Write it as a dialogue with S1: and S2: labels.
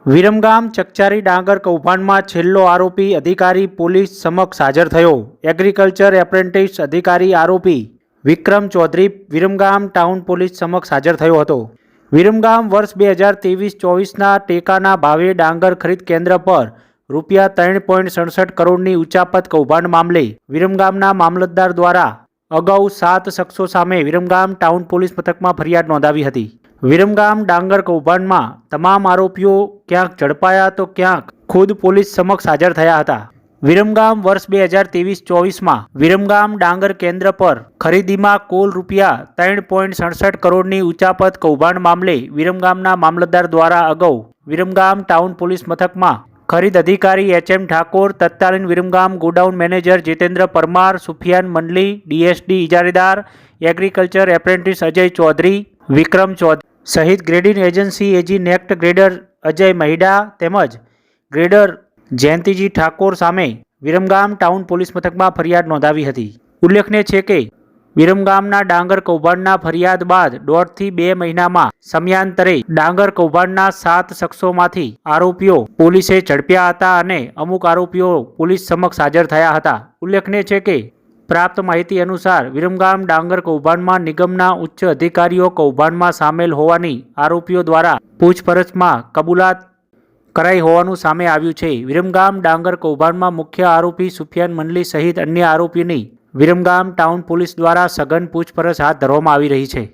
S1: વિરમગામ ચકચારી ડાંગર કૌભાંડમાં છેલ્લો આરોપી અધિકારી પોલીસ સમક્ષ હાજર થયો. એગ્રીકલ્ચર એપ્રેન્ટિસ અધિકારી આરોપી વિક્રમ ચૌધરી વિરમગામ ટાઉન પોલીસ સમક્ષ હાજર થયો હતો. વિરમગામ વર્ષ 2023-24ના ટેકાના ભાવે ડાંગર ખરીદ કેન્દ્ર પર રૂપિયા 3.67 કરોડની ઉચાપત કૌભાંડ મામલે વિરમગામના મામલતદાર દ્વારા અગાઉ 7 શખ્સો સામે વિરમગામ ટાઉન પોલીસ મથકમાં ફરિયાદ નોંધાવી હતી. વિરમગામ ડાંગર કૌભાંડમાં તમામ આરોપીઓ ક્યાંક ઝડપાયા તો ક્યાંક ખુદ પોલીસ સમક્ષ હાજર થયા હતા. વિરમગામ વર્ષ 2023-24માં વિરમગામ ડાંગર કેન્દ્ર પર ખરીદીમાં કુલ રૂપિયા 3.67 કરોડની ઉચાપત કૌભાંડ મામલે વિરમગામના મામલતદાર દ્વારા અગાઉ વિરમગામ ટાઉન પોલીસ મથકમાં ખરીદ અધિકારી એચ.એમ. ઠાકોર, તત્કાલીન વિરમગામ ગોડાઉન મેનેજર જીતેન્દ્ર પરમાર, સુફિયાન મંડલી, ડીએસડી ઇજારેદાર, એગ્રીકલ્ચર એપ્રેન્ટિસ અજય ચૌધરી, વિક્રમ ચૌધરી સહિત grading agency AgNext grader Ajay Mahida તેમજ ગ્રેડર જયંતિજી ઠાકોર સામે વિરમગામ ટાઉન પોલીસ મથકમાં ફરિયાદ નોંધાવી હતી. ઉલ્લેખનીય છે કે વિરમગામના ડાંગર કૌભાંડના ફરિયાદ બાદ 1.5 થી 2 મહિનામાં સમયાંતરે ડાંગર કૌભાંડના 7 શખ્સોમાંથી આરોપીઓ પોલીસે ઝડપ્યા હતા અને અમુક આરોપીઓ પોલીસ સમક્ષ હાજર થયા હતા. ઉલ્લેખનીય છે કે પ્રાપ્ત માહિતી અનુસાર વિરમગામ ડાંગર કૌભાંડમાં નિગમના ઉચ્ચ અધિકારીઓ કૌભાંડમાં સામેલ હોવાની આરોપીઓ દ્વારા પૂછપરછમાં કબૂલાત કરાઈ હોવાનું સામે આવ્યું છે. વિરમગામ ડાંગર કૌભાંડમાં મુખ્ય આરોપી સુફિયાન મંડલી સહિત અન્ય આરોપીની વિરમગામ ટાઉન પોલીસ દ્વારા સઘન પૂછપરછ હાથ ધરવામાં આવી રહી છે.